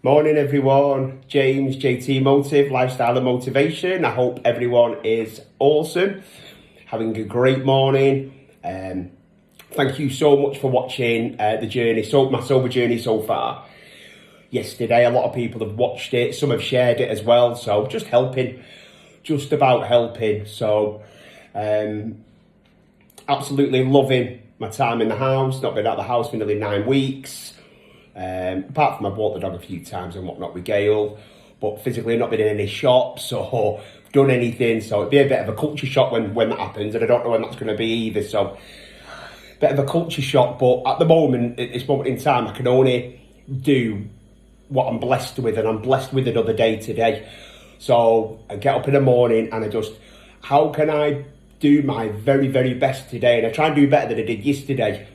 Morning everyone, James, JT Motive, Lifestyle and Motivation. I hope everyone is awesome, having a great morning. Thank you so much for watching the journey, my sober journey so far. Yesterday, a lot of people have watched it, some have shared it as well, so just about helping. So, absolutely loving my time in the house, not been out of the house for nearly 9 weeks. Apart from I've walked the dog a few times and whatnot with Gail, but physically not been in any shops or done anything, so it'd be a bit of a culture shock when that happens, and I don't know when that's going to be either, so bit of a culture shock. But at the moment, at this moment in time, I can only do what I'm blessed with, and I'm blessed with another day today. So I get up in the morning and how can I do my very, very best today? And I try and do better than I did yesterday.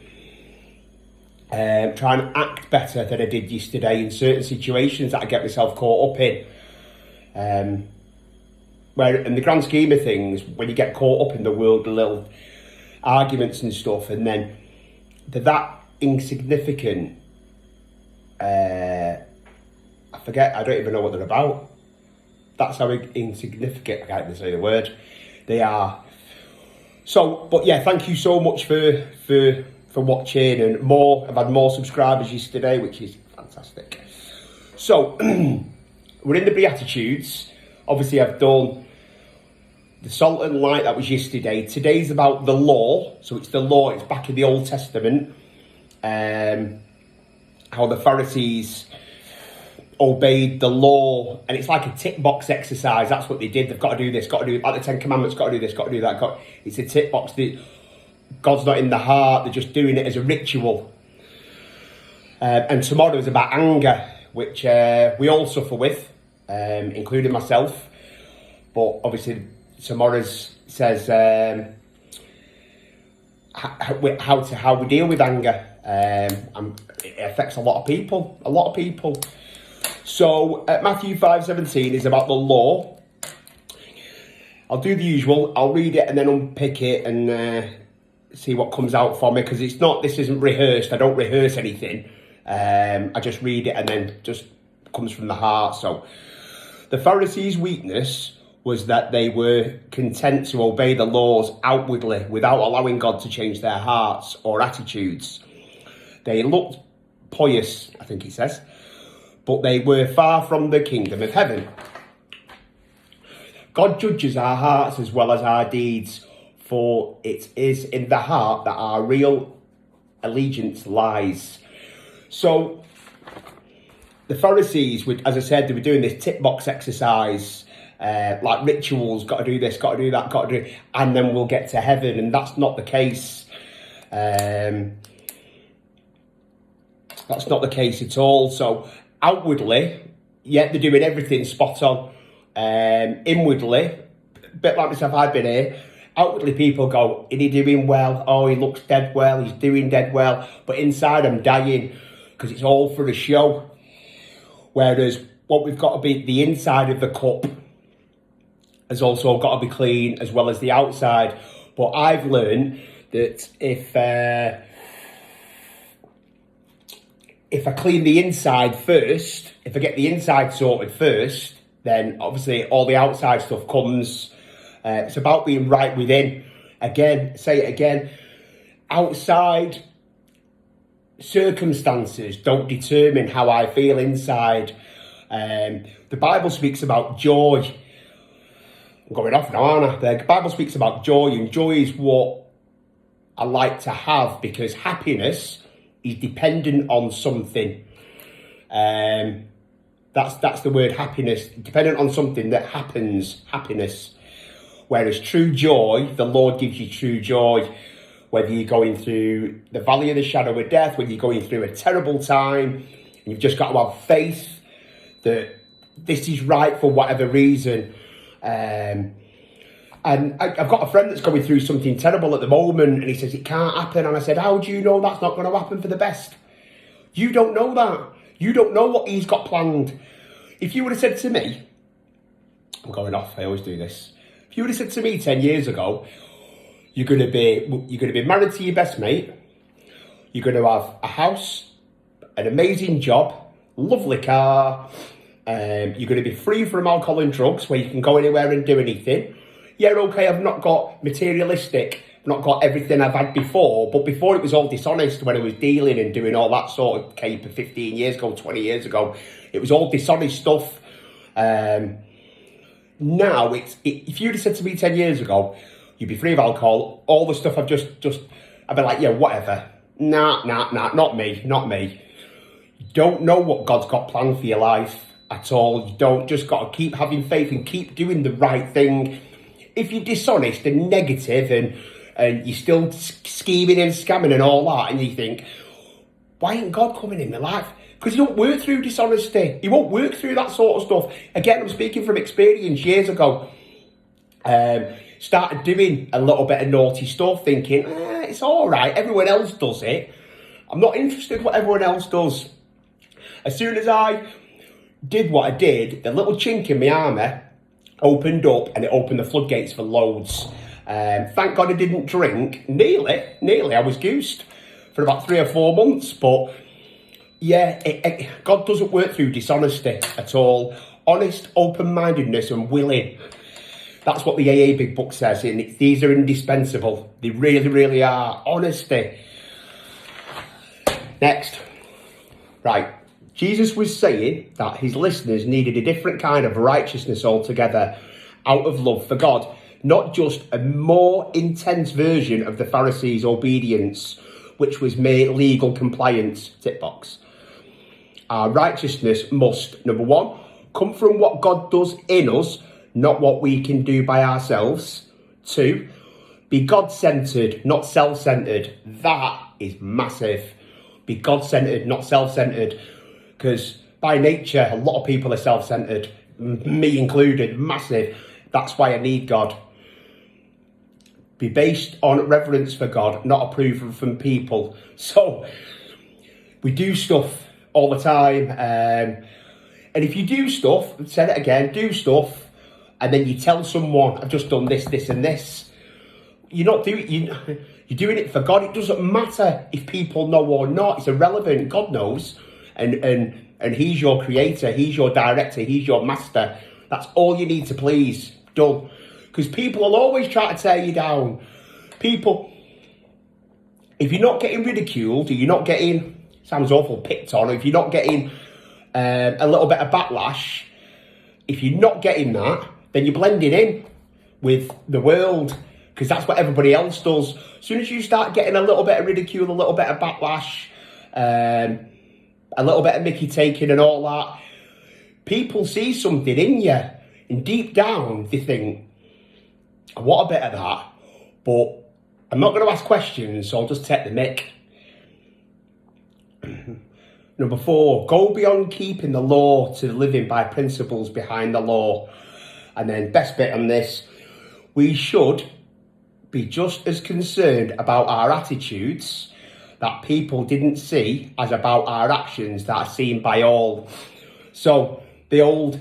Try and act better than I did yesterday in certain situations that I get myself caught up in. Where in the grand scheme of things, when you get caught up in the world, the little arguments and stuff, and then they're that insignificant, I don't even know what they're about. That's how insignificant, I can't even say the word, they are. So, but yeah, thank you so much for watching, and I've had more subscribers yesterday, which is fantastic. So we're in the Beatitudes. Obviously I've done the salt and light, that was yesterday. Today's about the law. So it's the law, it's back in the Old Testament. How the Pharisees obeyed the law, and it's like a tick box exercise. That's what they did. They've got to do this, got to do like the Ten Commandments, got to do this, got to do that. It's a tick box. God's not in the heart, they're just doing it as a ritual. And tomorrow is about anger, which we all suffer with, including myself. But obviously tomorrow's says how we deal with anger. It affects a lot of people. So Matthew 5:17 is about the law. I'll do the usual. I'll read it and then unpick it and see what comes out for me, because this isn't rehearsed. I don't rehearse anything. I just read it and then just comes from the heart. So the Pharisees' weakness was that they were content to obey the laws outwardly without allowing God to change their hearts or attitudes. They looked pious, I think he says, but they were far from the kingdom of heaven. God judges our hearts as well as our deeds, for it is in the heart that our real allegiance lies. So the Pharisees, as I said, they were doing this tick box exercise, like rituals, got to do this, got to do that, got to do, and then we'll get to heaven. And that's not the case. That's not the case at all. So outwardly, yeah, they're doing everything spot on. Inwardly, a bit like myself, I've been here. Outwardly, people go, is he doing well? Oh, he looks dead well. He's doing dead well. But inside, I'm dying, because it's all for a show. Whereas what we've got to be, the inside of the cup has also got to be clean as well as the outside. But I've learned that if I clean the inside first, if I get the inside sorted first, then obviously all the outside stuff comes. It's about being right within. Again, say it again. Outside circumstances don't determine how I feel inside. The Bible speaks about joy. I'm going off now, aren't I? The Bible speaks about joy, and joy is what I like to have, because happiness is dependent on something. That's the word, happiness. Dependent on something that happens, happiness. Whereas true joy, the Lord gives you true joy, whether you're going through the valley of the shadow of death, whether you're going through a terrible time, and you've just got to have faith that this is right for whatever reason. And I've got a friend that's going through something terrible at the moment, and he says it can't happen. And I said, how do you know that's not going to happen for the best? You don't know that. You don't know what he's got planned. If you would have said to me, I'm going off, I always do this. If you would have said to me 10 years ago, you're going to be married to your best mate, you're going to have a house, an amazing job, lovely car. You're going to be free from alcohol and drugs, where you can go anywhere and do anything. Yeah, okay, I've not got materialistic, I've not got everything I've had before, but before it was all dishonest when I was dealing and doing all that sort of caper 15 years ago, 20 years ago. It was all dishonest stuff. Now, if you'd have said to me 10 years ago, you'd be free of alcohol, all the stuff I'd be like, yeah, whatever. Nah, not me. You don't know what God's got planned for your life at all. You don't, just got to keep having faith and keep doing the right thing. If you're dishonest and negative and you're still scheming and scamming and all that, and you think, why ain't God coming in my life? Because you don't work through dishonesty. You won't work through that sort of stuff. Again, I'm speaking from experience years ago. Started doing a little bit of naughty stuff, thinking, it's all right, everyone else does it. I'm not interested in what everyone else does. As soon as I did what I did, the little chink in my armour opened up, and it opened the floodgates for loads. Thank God I didn't drink. Nearly, I was goosed for about 3 or 4 months. But yeah, God doesn't work through dishonesty at all. Honest, open-mindedness and willing. That's what the AA Big Book says, and these are indispensable. They really, really are. Honesty. Next. Right. Jesus was saying that his listeners needed a different kind of righteousness altogether, out of love for God, not just a more intense version of the Pharisees' obedience, which was mere legal compliance, tick box. Our righteousness must, number one, come from what God does in us, not what we can do by ourselves. 2, be God-centered, not self-centered. That is massive. Be God-centered, not self-centered. Because by nature, a lot of people are self-centered, me included, massive. That's why I need God. Be based on reverence for God, not approval from people. So, we do stuff all the time. And if you do stuff, I've said it again, do stuff, and then you tell someone, I've just done this, this and this. You're doing it for God. It doesn't matter if people know or not. It's irrelevant. God knows. And he's your creator, he's your director, he's your master. That's all you need to please. Done. Because people will always try to tear you down. People, if you're not getting ridiculed, or you're not getting, sounds awful, picked on, or if you're not getting a little bit of backlash, if you're not getting that, then you're blending in with the world, because that's what everybody else does. As soon as you start getting a little bit of ridicule, a little bit of backlash, a little bit of Mickey taking and all that, people see something in you, and deep down they think, I want a bit of that, but I'm not going to ask questions, so I'll just take the mick. Number 4, go beyond keeping the law to living by principles behind the law. And then best bit on this, we should be just as concerned about our attitudes that people didn't see as about our actions that are seen by all. So the old,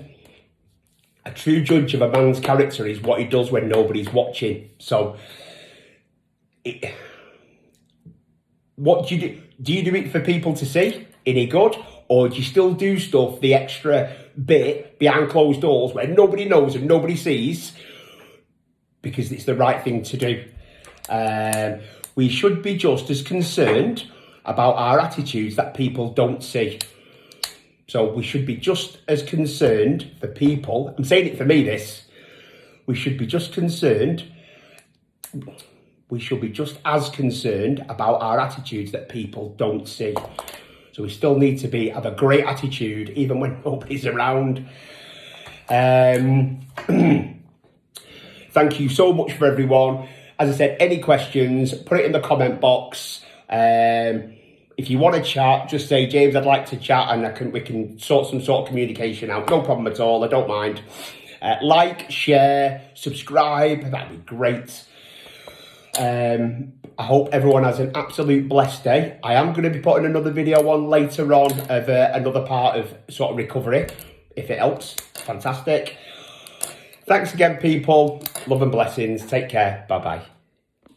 a true judge of a man's character is what he does when nobody's watching. So what do you do? Do you do it for people to see? Any good? Or do you still do stuff, the extra bit behind closed doors where nobody knows and nobody sees, because it's the right thing to do? We should be just as concerned about our attitudes that people don't see. So we should be just as concerned for people. I'm saying it for me, this. We should be just concerned. We should be just as concerned about our attitudes that people don't see. So we still need to have a great attitude even when nobody's around. Thank you so much for everyone. As I said, any questions, put it in the comment box. If you want to chat, just say, James, I'd like to chat, and we can sort some sort of communication out. No problem at all. I don't mind. Like, share, subscribe. That'd be great. I hope everyone has an absolute blessed day. I am going to be putting another video on later on of another part of sort of recovery, if it helps. Fantastic. Thanks again, people. Love and blessings. Take care. Bye-bye.